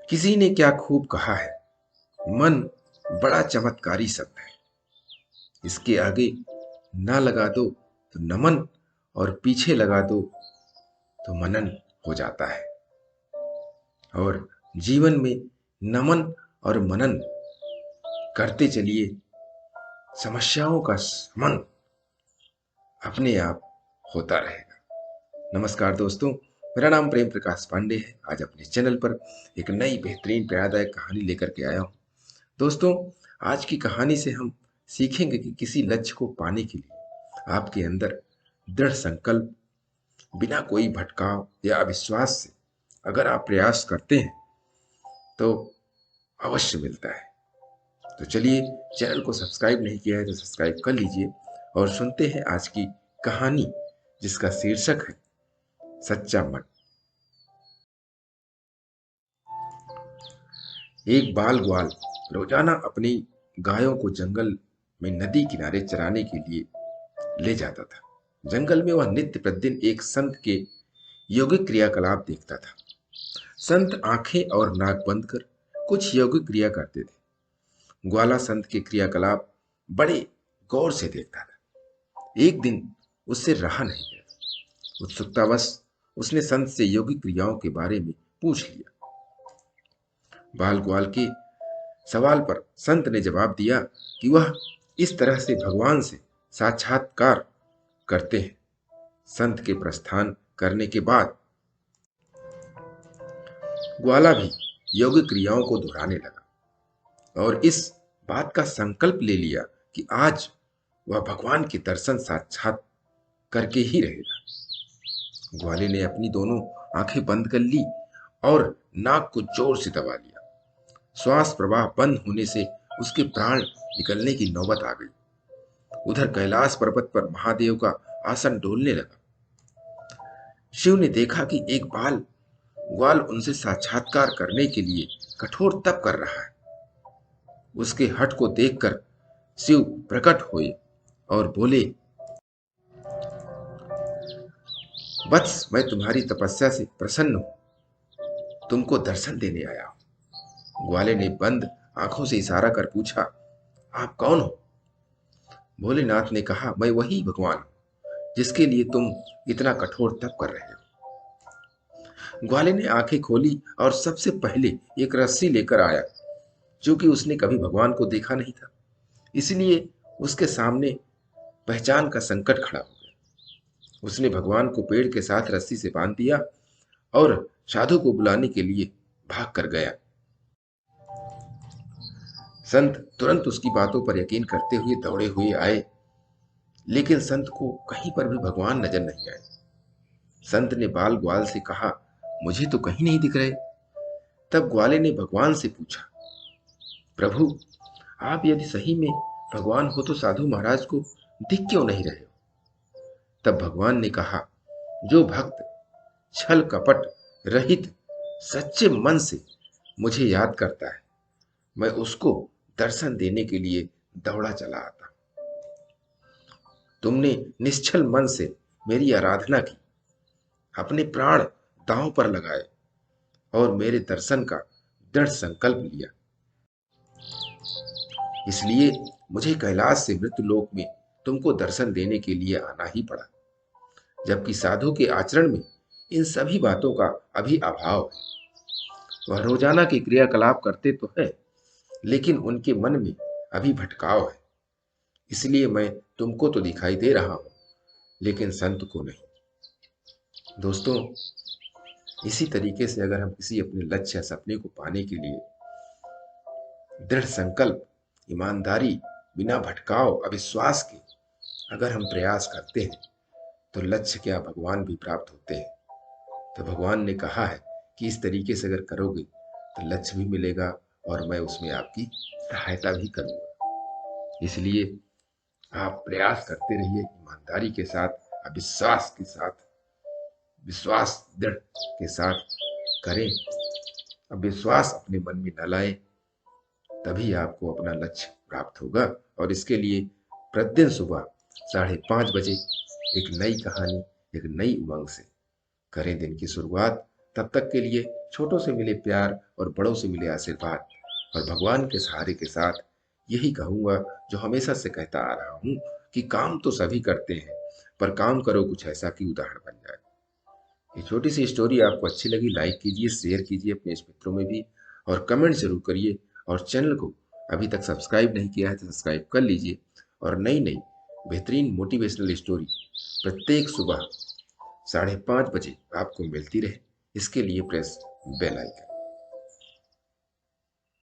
किसी ने क्या खूब कहा है, मन बड़ा चमत्कारी शब्द है। इसके आगे ना लगा दो तो नमन, और पीछे लगा दो तो मनन हो जाता है। और जीवन में नमन और मनन करते चलिए, समस्याओं का शमन अपने आप होता रहेगा। नमस्कार दोस्तों, मेरा नाम प्रेम प्रकाश पांडे है। आज अपने चैनल पर एक नई बेहतरीन प्रेरणादायक कहानी लेकर के आया हूँ। दोस्तों, आज की कहानी से हम सीखेंगे कि किसी लक्ष्य को पाने के लिए आपके अंदर दृढ़ संकल्प, बिना कोई भटकाव या अविश्वास से अगर आप प्रयास करते हैं तो अवश्य मिलता है। तो चलिए, चैनल को सब्सक्राइब नहीं किया है तो सब्सक्राइब कर लीजिए और सुनते हैं आज की कहानी, जिसका शीर्षक है सच्चा मन। एक बाल ग्वाल रोजाना अपनी गायों को जंगल में नदी किनारे चराने के लिए ले जाता था। जंगल में वह नित्य प्रतिदिन एक संत के यौगिक क्रियाकलाप देखता था। संत आंखें और नाक बंद कर कुछ यौगिक क्रिया करते थे। ग्वाला संत के क्रियाकलाप बड़े गौर से देखता था। एक दिन उससे रहा नहीं गया। उत्सुकतावश उसने संत से यौगिक क्रियाओं के बारे में पूछ लिया। बाल ग्वाल के सवाल पर संत ने जवाब दिया कि वह इस तरह से भगवान से साक्षात्कार करते हैं। संत के प्रस्थान करने के बाद ग्वाला भी यौगिक क्रियाओं को दोहराने लगा और इस बात का संकल्प ले लिया कि आज वह भगवान के दर्शन साक्षात करके ही रहेगा। ग्वाले ने अपनी दोनों आंखें बंद कर ली और नाक को जोर से दबा लिया। श्वास प्रवाह बंद होने से उसके प्राण निकलने की नौबत आ गई। उधर कैलाश पर्वत पर महादेव का आसन डोलने लगा। शिव ने देखा कि एक बाल ग्वाल उनसे साक्षात्कार करने के लिए कठोर तप कर रहा है। उसके हठ को देखकर शिव प्रकट हुए और बोले, वत्स, मैं तुम्हारी तपस्या से प्रसन्न हूं, तुमको दर्शन देने आया हूं। ग्वाले ने बंद आंखों से इशारा कर पूछा, आप कौन हो? भोलेनाथ ने कहा, मैं वही भगवान हूं जिसके लिए तुम इतना कठोर तप कर रहे हो। ग्वाले ने आंखें खोली और सबसे पहले एक रस्सी लेकर आया, क्योंकि उसने कभी भगवान को देखा नहीं था। इसलिए उसके सामने पहचान का संकट खड़ा हो गया। उसने भगवान को पेड़ के साथ रस्सी से बांध दिया और साधु को बुलाने के लिए भाग कर गया। संत तुरंत उसकी बातों पर यकीन करते हुए दौड़े हुए आए, लेकिन संत को कहीं पर भी भगवान नजर नहीं आए। संत ने बाल ग्वाल से कहा, मुझे तो कहीं नहीं दिख रहे। तब ग्वाले ने भगवान से पूछा, प्रभु, आप यदि सही में भगवान हो तो साधु महाराज को दिख क्यों नहीं रहे हो? तब भगवान ने कहा, जो भक्त छल कपट रहित सच्चे मन से मुझे याद करता है, मैं उसको दर्शन देने के लिए दौड़ा चला आता। तुमने निश्चल मन से मेरी आराधना की, अपने प्राण दांव पर लगाए और मेरे दर्शन का दृढ़ संकल्प लिया। इसलिए मुझे कैलाश से मृत्युलोक में तुमको दर्शन देने के लिए आना ही पड़ा। जबकि साधु के आचरण में इन सभी बातों का अभी अभाव है। वह रोजाना के क्रियाकलाप करते तो है, लेकिन उनके मन में अभी भटकाव है। इसलिए मैं तुमको तो दिखाई दे रहा हूं, लेकिन संत को नहीं। दोस्तों, इसी तरीके से अगर हम किसी अपने लक्ष्य या सपने को पाने के लिए दृढ़ संकल्प, ईमानदारी, बिना भटकाव, अविश्वास के अगर हम प्रयास करते हैं तो लक्ष्य क्या, भगवान भी प्राप्त होते हैं। तो भगवान ने कहा है कि इस तरीके से अगर करोगे तो लक्ष्य भी मिलेगा और मैं उसमें आपकी सहायता भी करूंगा। इसलिए आप प्रयास करते रहिए, ईमानदारी के साथ, अविश्वास के साथ, विश्वास दृढ़ के साथ करें। अब विश्वास अपने मन में न लाएं, तभी आपको अपना लक्ष्य प्राप्त होगा। और इसके लिए प्रतिदिन सुबह 5:30 बजे एक नई कहानी, एक नई उमंग से करें दिन की शुरुआत। तब तक के लिए छोटों से मिले प्यार और बड़ों से मिले आशीर्वाद और भगवान के सहारे के साथ यही कहूँगा जो हमेशा से कहता आ रहा हूँ कि काम तो सभी करते हैं, पर काम करो कुछ ऐसा कि उदाहरण बन जाए। ये छोटी सी स्टोरी आपको अच्छी लगी, लाइक कीजिए, शेयर कीजिए अपने इस मित्रों में भी, और कमेंट जरूर करिए। और चैनल को अभी तक सब्सक्राइब नहीं किया है तो सब्सक्राइब कर लीजिए। और नई नई बेहतरीन मोटिवेशनल स्टोरी प्रत्येक सुबह 5:30 बजे आपको मिलती रहे, इसके लिए प्रेस बेल आइकन।